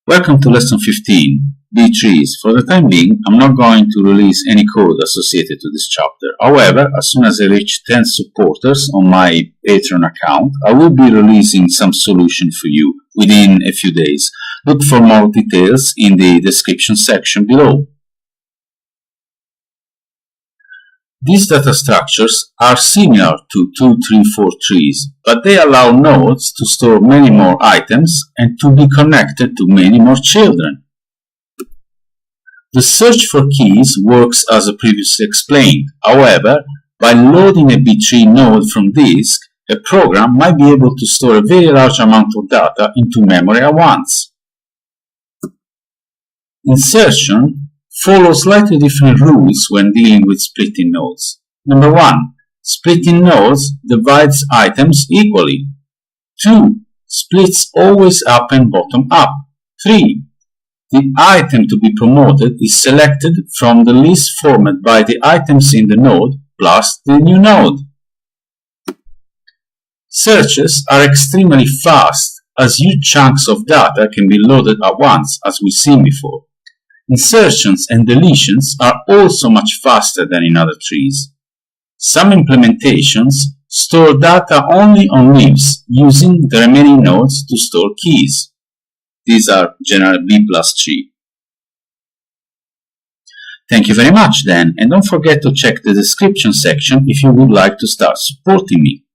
Welcome to lesson 15, B-trees. For the time being, I'm not going to release any code associated to this chapter. However, as soon as I reach 10 supporters on my Patreon account, I will be releasing some solution for you within a few days. Look for more details in the description section below. These data structures are similar to 2, 3, 4 trees, but they allow nodes to store many more items and to be connected to many more children. The search for keys works as previously explained. However, by loading a B-tree node from disk, a program might be able to store a very large amount of data into memory at once. Insertion follows slightly different rules when dealing with splitting nodes. Number 1. Splitting nodes divides items equally. 2. Splits always up and bottom up. 3. The item to be promoted is selected from the list formed by the items in the node plus the new node. Searches are extremely fast as huge chunks of data can be loaded at once, as we've seen before. Insertions and deletions are also much faster than in other trees. Some implementations store data only on leaves, using the remaining nodes to store keys. These are general B+tree. Thank you very much then, and don't forget to check the description section if you would like to start supporting me.